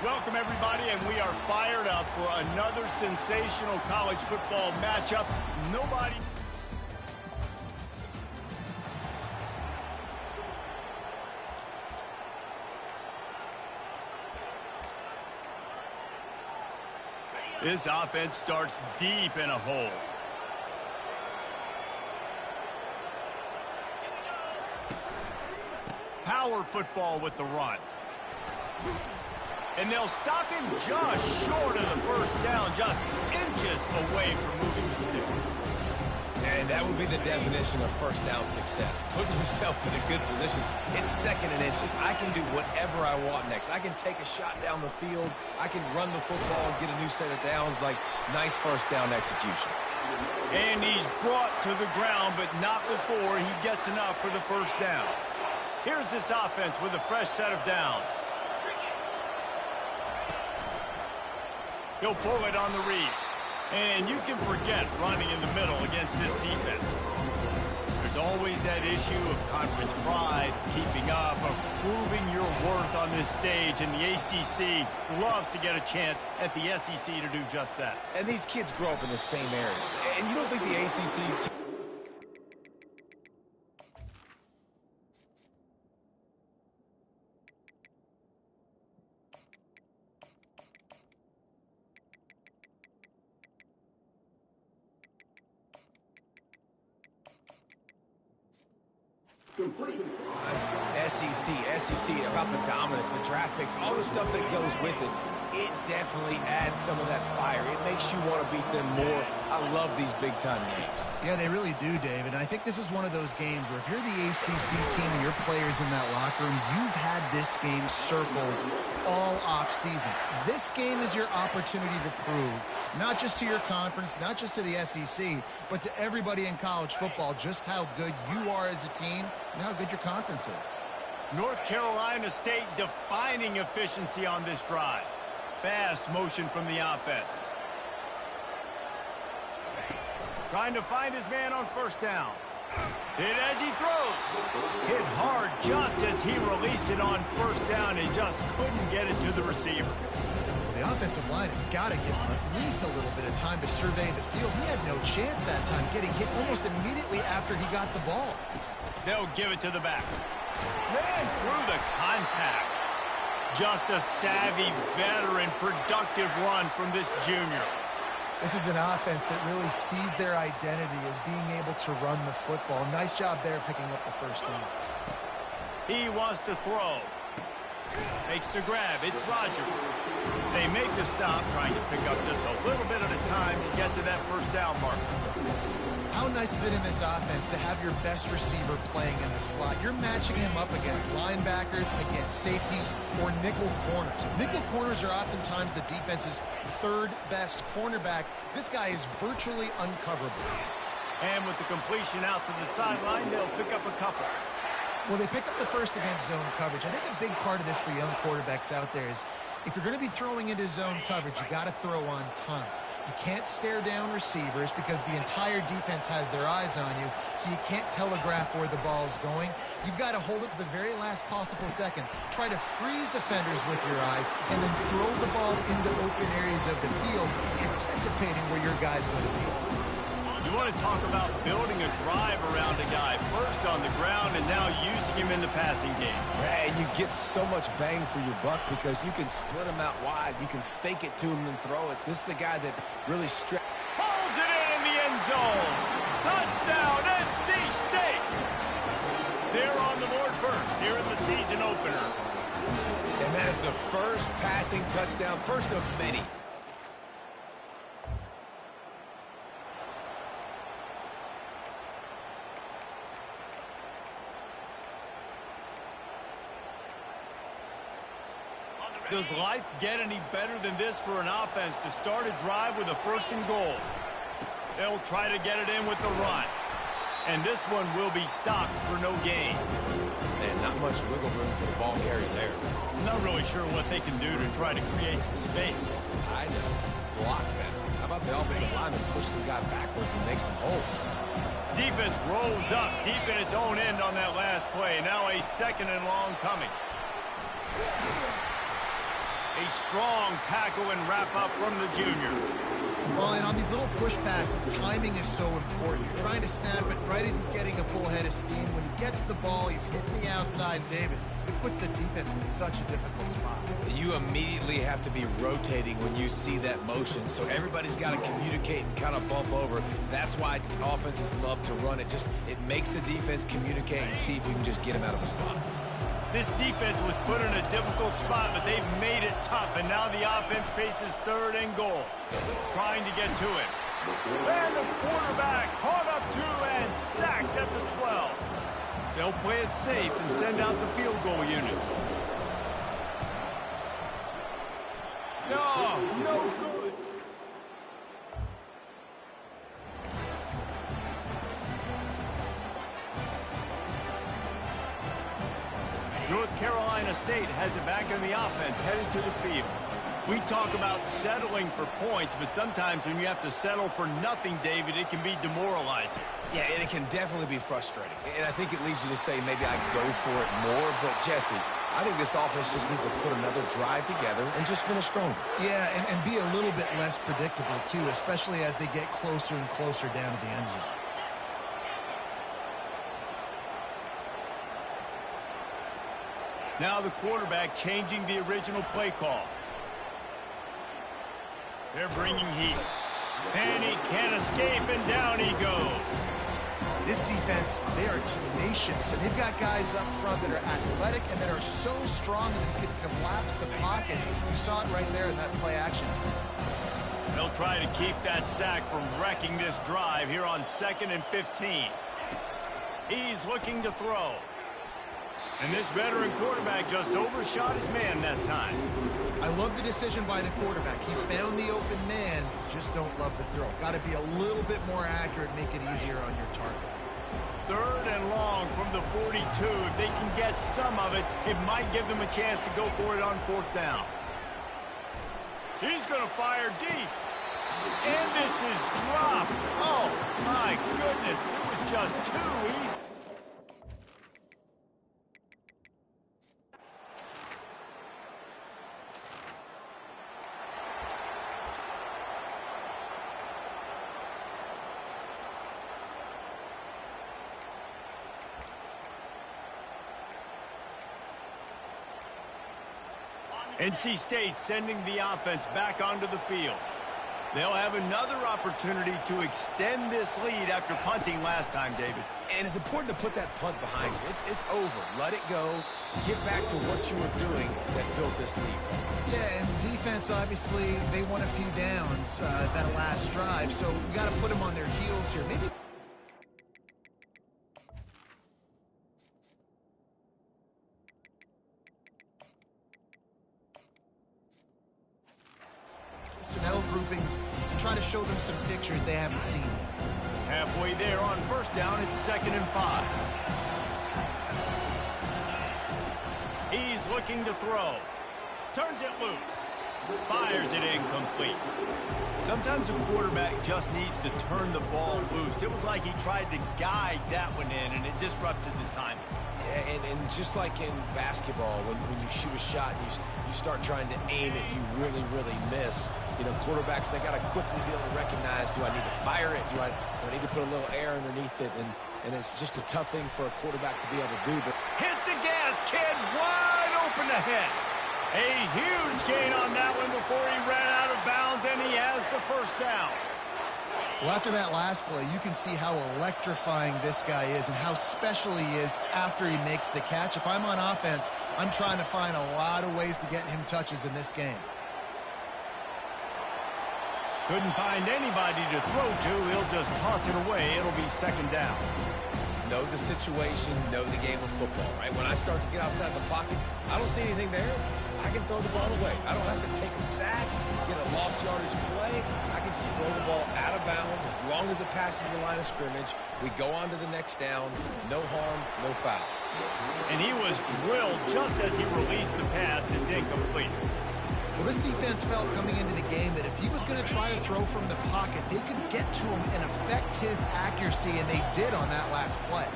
Welcome, everybody, and we are fired up for another sensational college football matchup. Nobody... This offense starts deep in a hole. Power football with the run. And they'll stop him just short of the first down, just inches away from moving the sticks. And that would be the definition of first down success. Putting yourself in a good position. It's second and inches. I can do whatever I want next. I can take a shot down the field. I can run the football and get a new set of downs. Like, nice first down execution. And he's brought to the ground, but not before he gets enough for the first down. Here's this offense with a fresh set of downs. He'll pull it on the read. And you can forget running in the middle against this defense. There's always that issue of conference pride, keeping up, of proving your worth on this stage, and the ACC loves to get a chance at the SEC to do just that. And these kids grow up in the same area. And you don't think the ACC... SEC, about the dominance, the draft picks, all the stuff that goes with it. It definitely adds some of that fire. It makes you want to beat them more. I love these big-time games. Yeah, they really do, David. And I think this is one of those games where if you're the ACC team and your players in that locker room, you've had this game circled all off-season. This game is your opportunity to prove, not just to your conference, not just to the SEC, but to everybody in college football, just how good you are as a team and how good your conference is. North Carolina State defining efficiency on this drive. Fast motion from the offense. Trying to find his man on first down. Hit as he throws. Hit hard just as he released it on first down and just couldn't get it to the receiver. Well, the offensive line has got to give him at least a little bit of time to survey the field. He had no chance that time, getting hit almost immediately after he got the ball. They'll give it to the back. Man through the contact. Just a savvy, veteran, productive run from this junior. This is an offense that really sees their identity as being able to run the football. Nice job there picking up the first down. He wants to throw. Makes the grab. It's Rodgers. They make the stop, trying to pick up just a little bit at a time to get to that first down marker. How nice is it in this offense to have your best receiver playing in the slot? You're matching him up against linebackers, against safeties, or nickel corners. Nickel corners are oftentimes the defense's third best cornerback. This guy is virtually uncoverable. And with the completion out to the sideline, they'll pick up a couple. Well, they pick up the first against zone coverage. I think a big part of this for young quarterbacks out there is if you're going to be throwing into zone coverage, you got to throw on time. You can't stare down receivers because the entire defense has their eyes on you, so you can't telegraph where the ball's going. You've got to hold it to the very last possible second. Try to freeze defenders with your eyes and then throw the ball into open areas of the field, anticipating where your guy's going to be. You want to talk about building a drive around a guy, first on the ground and now using him in the passing game. And you get so much bang for your buck because you can split him out wide. You can fake it to him and throw it. This is the guy that really pulls it in the end zone. Touchdown, NC State. They're on the board first here in the season opener. And that is the first passing touchdown, first of many. Does life get any better than this for an offense to start a drive with a first and goal? They'll try to get it in with the run. And this one will be stopped for no gain. Man, not much wiggle room for the ball carrier there. I'm not really sure what they can do to try to create some space. I know. Block better. How about the offensive lineman push some guy backwards and make some holes? Defense rolls up deep in its own end on that last play. Now a second and long coming. A strong tackle and wrap-up from the junior. Well, and on these little push passes, timing is so important. You're trying to snap it right as he's getting a full head of steam. When he gets the ball, he's hitting the outside, David. It puts the defense in such a difficult spot. You immediately have to be rotating when you see that motion, so everybody's got to communicate and kind of bump over. That's why offenses love to run it. It makes the defense communicate and see if we can just get him out of a spot. This defense was put in a difficult spot, but they've made it tough, and now the offense faces 3rd and goal. Trying to get to it. And the quarterback caught up to and sacked at the 12. They'll play it safe and send out the field goal unit. No good. North Carolina State has it back in the offense, headed to the field. We talk about settling for points, but sometimes when you have to settle for nothing, David, it can be demoralizing. Yeah, and it can definitely be frustrating. And I think it leads you to say maybe I go for it more. But, Jesse, I think this offense just needs to put another drive together and just finish stronger. Yeah, and be a little bit less predictable, too, especially as they get closer and closer down to the end zone. Now the quarterback changing the original play call. They're bringing heat. And he can't escape, and down he goes. This defense, they are tenacious, and they've got guys up front that are athletic and that are so strong that they can collapse the pocket. You saw it right there in that play action. They'll try to keep that sack from wrecking this drive here on 2nd and 15. He's looking to throw. And this veteran quarterback just overshot his man that time. I love the decision by the quarterback. He found the open man, just don't love the throw. Got to be a little bit more accurate, make it easier on your target. 3rd and long from the 42. If they can get some of it, it might give them a chance to go for it on 4th down. He's going to fire deep. And this is dropped. Oh, my goodness. It was just too easy. NC State sending the offense back onto the field. They'll have another opportunity to extend this lead after punting last time, David. And it's important to put that punt behind you. It's over. Let it go. Get back to what you were doing that built this lead. Yeah, and defense, obviously, they won a few downs that last drive, so we got to put them on their heels here. Maybe. Personnel groupings and try to show them some pictures they haven't seen yet. Halfway there on 1st down, it's 2nd and 5. He's looking to throw. Turns it loose. Fires it incomplete. Sometimes a quarterback just needs to turn the ball loose. It was like he tried to guide that one in, and it disrupted the timing. Yeah, and just like in basketball, when you shoot a shot and you start trying to aim it, you really, really miss. You know, quarterbacks, they got to quickly be able to recognize, do I need to fire it? Do I need to put a little air underneath it? And it's just a tough thing for a quarterback to be able to do. But hit the gas, kid. Wide open ahead. A huge gain on that one before he ran out of bounds, and he has the 1st down. Well, after that last play, you can see how electrifying this guy is and how special he is after he makes the catch. If I'm on offense, I'm trying to find a lot of ways to get him touches in this game. Couldn't find anybody to throw to. He'll just toss it away. It'll be 2nd down. Know the situation, know the game of football, right? When I start to get outside the pocket, I don't see anything there. I can throw the ball away. I don't have to take a sack, get a lost yardage play. I can just throw the ball out of bounds as long as it passes the line of scrimmage. We go on to the next down. No harm, no foul. And he was drilled just as he released the pass. It's incomplete. Well, this defense felt coming into the game that if he was going to try to throw from the pocket, they could get to him and affect his accuracy, and they did on that last play.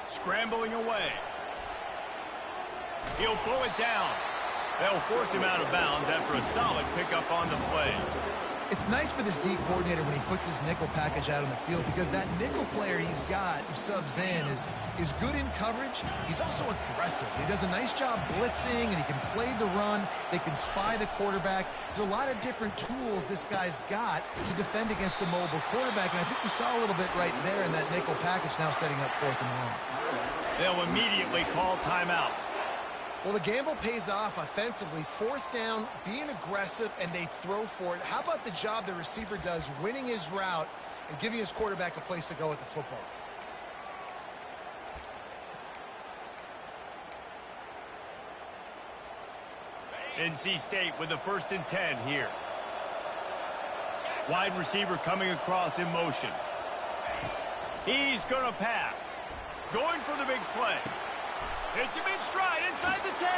Scrambling away. He'll pull it down. They'll force him out of bounds after a solid pickup on the play. It's nice for this D coordinator when he puts his nickel package out on the field because that nickel player he's got who subs in is good in coverage. He's also aggressive. He does a nice job blitzing, and he can play the run. They can spy the quarterback. There's a lot of different tools this guy's got to defend against a mobile quarterback, and I think we saw a little bit right there in that nickel package now setting up 4th and long. They'll immediately call timeout. Well, the gamble pays off offensively. 4th down, being aggressive, and they throw for it. How about the job the receiver does winning his route and giving his quarterback a place to go with the football? NC State with a 1st and 10 here. Wide receiver coming across in motion. He's going to pass. Going for the big play. Hits him in stride inside the 10.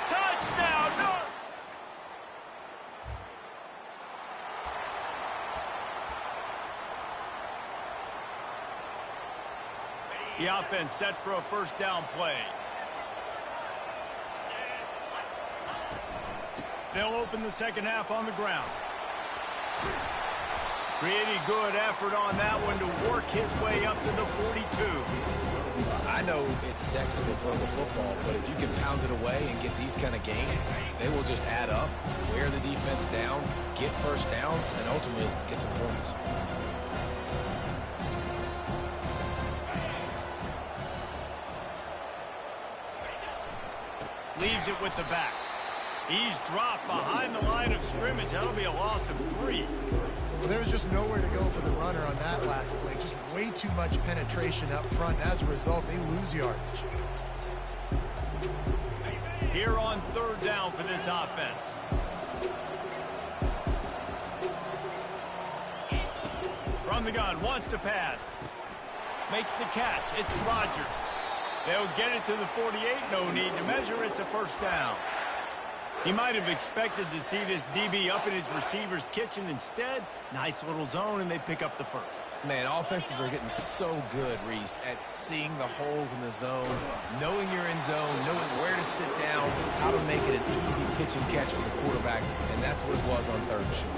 Touchdown, North! The offense set for a 1st down play. They'll open the 2nd half on the ground. Pretty good effort on that one to work his way up to the 42. I know it's sexy to throw the football, but if you can pound it away and get these kind of gains, they will just add up, wear the defense down, get 1st downs, and ultimately get some points. Leaves it with the back. He's dropped behind the line of scrimmage. That'll be a loss of 3. Well, there was just nowhere to go for the runner on that last play. Just way too much penetration up front. As a result, they lose yardage. Here on 3rd down for this offense. From the gun, wants to pass. Makes the catch. It's Rodgers. They'll get it to the 48. No need to measure. It's a 1st down. He might have expected to see this DB up in his receiver's kitchen. Instead, nice little zone, and they pick up the 1st. Man, offenses are getting so good, Reese, at seeing the holes in the zone, knowing you're in zone, knowing where to sit down, how to make it an easy pitch and catch for the quarterback, and that's what it was on 3rd and short.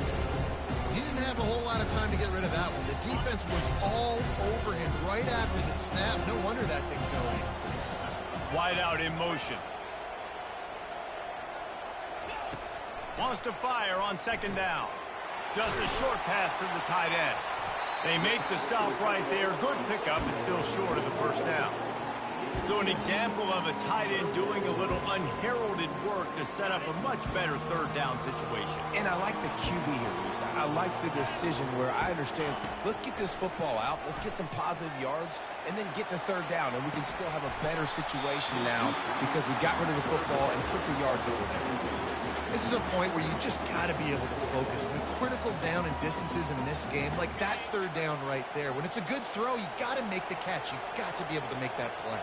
He didn't have a whole lot of time to get rid of that one. The defense was all over him right after the snap. No wonder that thing fell in. Wide out in motion. Wants to fire on 2nd down. Just a short pass to the tight end. They make the stop right there. Good pickup, but still short of the 1st down. So an example of a tight end doing a little unheralded work to set up a much better 3rd down situation. And I like the QB here, Reese. I like the decision where I understand, let's get this football out, let's get some positive yards, and then get to 3rd down, and we can still have a better situation now because we got rid of the football and took the yards that were there. This is a point where you just got to be able to focus. The critical down and distances in this game, like that 3rd down right there. When it's a good throw, you got to make the catch. You got to be able to make that play.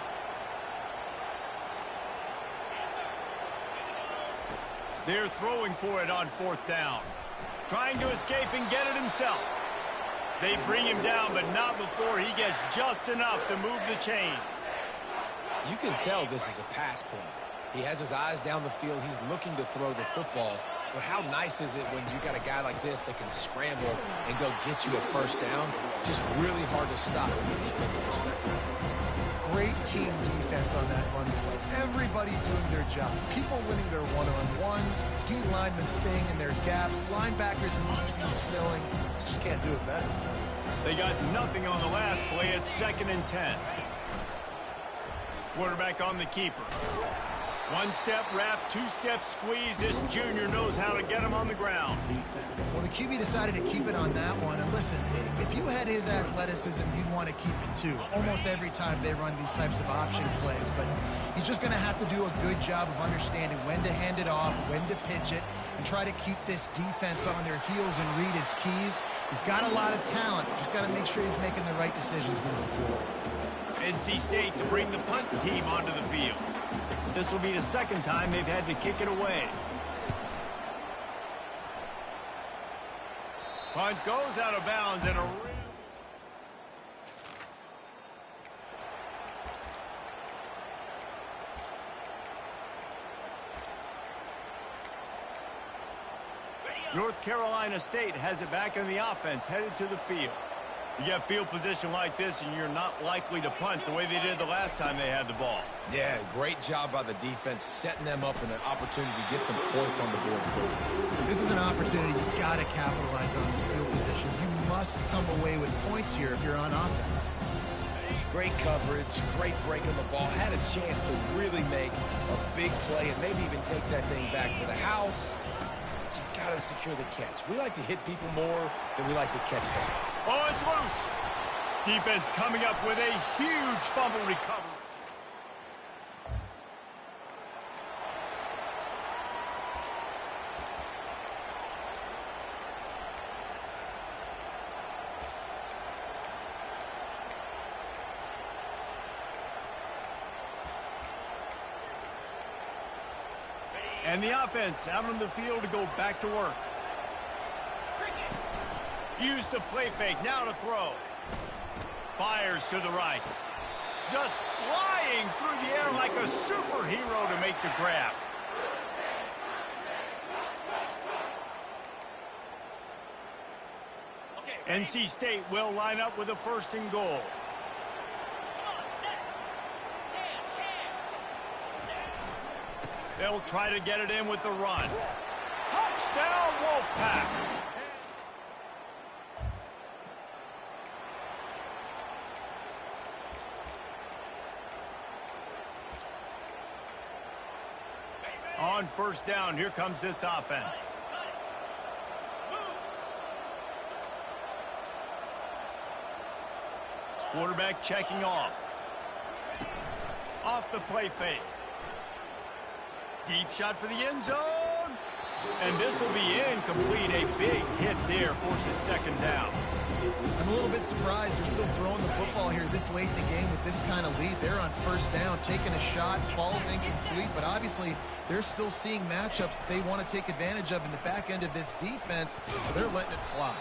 They're throwing for it on 4th down. Trying to escape and get it himself. They bring him down, but not before he gets just enough to move the chains. You can tell this is a pass play. He has his eyes down the field. He's looking to throw the football. But how nice is it when you got a guy like this that can scramble and go get you a 1st down? Just really hard to stop from a defensive perspective. Great team defense on that run play. Everybody doing their job. People winning their one-on-ones, D linemen staying in their gaps, linebackers and DBs filling. You just can't do it better. They got nothing on the last play. It's 2nd and 10. Quarterback on the keeper. 1-step wrap, 2-step squeeze. This junior knows how to get him on the ground. Well, the QB decided to keep it on that one. And listen, if you had his athleticism, you'd want to keep it too. Almost every time they run these types of option plays. But he's just going to have to do a good job of understanding when to hand it off, when to pitch it, and try to keep this defense on their heels and read his keys. He's got a lot of talent. Just got to make sure he's making the right decisions moving forward. NC State to bring the punt team onto the field. This will be the 2nd time they've had to kick it away. Punt goes out of bounds and a North Carolina State has it back in the offense, headed to the field. You get field position like this, and you're not likely to punt the way they did the last time they had the ball. Yeah, great job by the defense, setting them up in an opportunity to get some points on the board quickly. This is an opportunity you've got to capitalize on this field position. You must come away with points here if you're on offense. Great coverage, great break on the ball. Had a chance to really make a big play and maybe even take that thing back to the house. But you got to secure the catch. We like to hit people more than we like to catch back. Oh, it's loose. Defense coming up with a huge fumble recovery. And the offense out on the field to go back to work. Use the play fake, now to throw. Fires to the right. Just flying through the air like a superhero to make the grab. NC State will line up with a 1st and goal. They'll try to get it in with the run. Touchdown, Wolfpack! On 1st down, here comes this offense. Quarterback checking off. Off the play fake. Deep shot for the end zone. And this will be incomplete. A big hit there forces 2nd down. I'm a little bit surprised they're still throwing the football here this late in the game with this kind of lead. They're on 1st down, taking a shot, falls incomplete, but obviously they're still seeing matchups that they want to take advantage of in the back end of this defense, so they're letting it fly.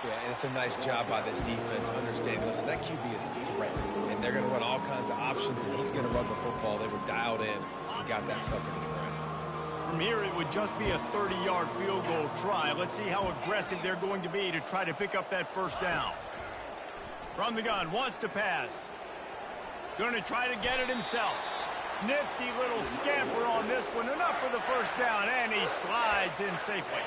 Yeah, and it's a nice job by this defense understanding, listen, that QB is a threat, and they're going to run all kinds of options, and he's going to run the football. They were dialed in and got that sucker to the ground. From here, it would just be a 30-yard field goal try. Let's see how aggressive they're going to be to try to pick up that 1st down. From the gun, wants to pass. Going to try to get it himself. Nifty little scamper on this one. Enough for the 1st down, and he slides in safely.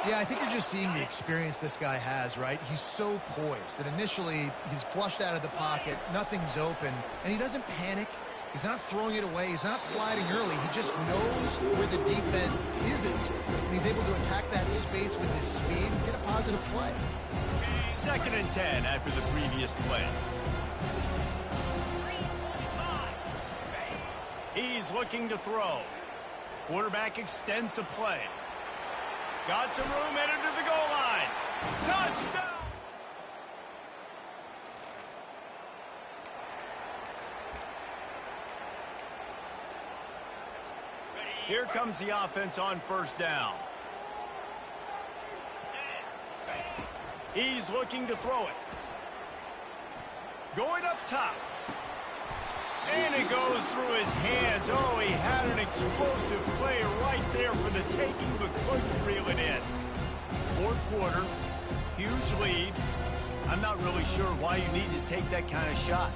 Yeah, I think you're just seeing the experience this guy has, right? He's so poised that initially he's flushed out of the pocket, nothing's open, and he doesn't panic. He's not throwing it away. He's not sliding early. He just knows where the defense isn't. And he's able to attack that space with his speed and get a positive play. 2nd and 10 after the previous play. He's looking to throw. Quarterback extends the play. Got some room, headed to the goal line. Touchdown! Here comes the offense on 1st down. He's looking to throw it. Going up top. And it goes through his hands. Oh, he had an explosive play right there for the taking, but couldn't reel it in. 4th quarter, huge lead. I'm not really sure why you need to take that kind of shot.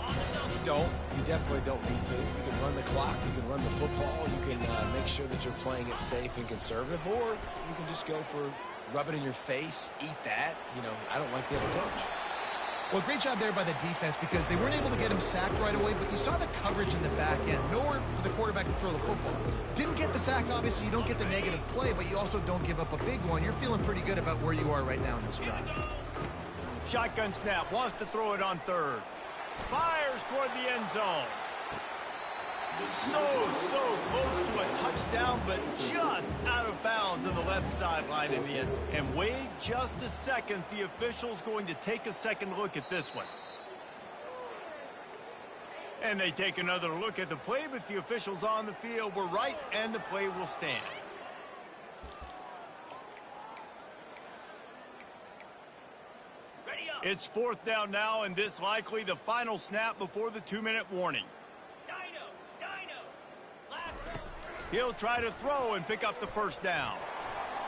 You don't. You definitely don't need to. You can run the clock. You can run the football. You can make sure that you're playing it safe and conservative, or you can just go for rub it in your face, eat that. You know, I don't like the other coach. Well, great job there by the defense because they weren't able to get him sacked right away, but you saw the coverage in the back end. Nowhere for the quarterback to throw the football. Didn't get the sack, obviously. You don't get the negative play, but you also don't give up a big one. You're feeling pretty good about where you are right now in this drive. Shotgun snap, wants to throw it on 3rd. Fires toward the end zone. So close to a touchdown, but just out of bounds on the left sideline in the end. And wait just a second, the official's going to take a second look at this one. And they take another look at the play, but the officials on the field were right, and the play will stand. It's 4th down now, and this likely the final snap before the 2-minute warning. He'll try to throw and pick up the 1st down.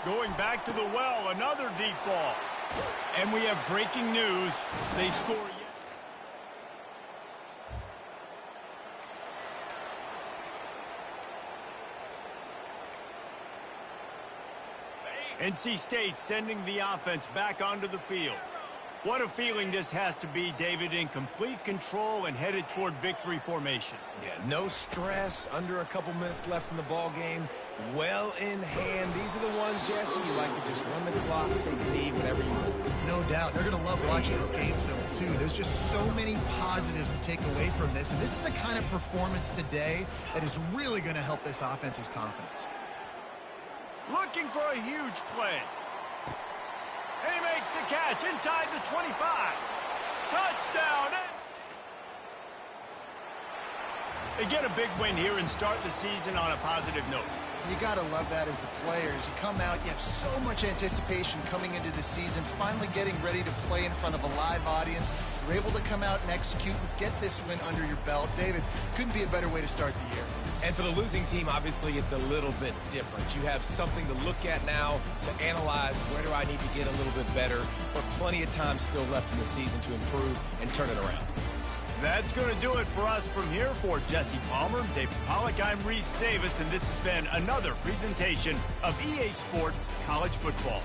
Going back to the well, another deep ball. And we have breaking news. They score yet. NC State sending the offense back onto the field. What a feeling this has to be, David, in complete control and headed toward victory formation. Yeah, no stress, under a couple minutes left in the ball game, well in hand. These are the ones, Jesse, you like to just run the clock, take a knee, whatever you want. No doubt. They're going to love watching this game film, too. There's just so many positives to take away from this, and this is the kind of performance today that is really going to help this offense's confidence. Looking for a huge play. And he makes the catch inside the 25. Touchdown! They get a big win here and start the season on a positive note. You got to love that as the players. You come out, you have so much anticipation coming into the season, finally getting ready to play in front of a live audience. You're able to come out and execute and get this win under your belt. David, couldn't be a better way to start the year. And for the losing team, obviously, it's a little bit different. You have something to look at now to analyze where do I need to get a little bit better, but plenty of time still left in the season to improve and turn it around. That's going to do it for us from here. For Jesse Palmer, David Pollack, I'm Reese Davis, and this has been another presentation of EA Sports College Football.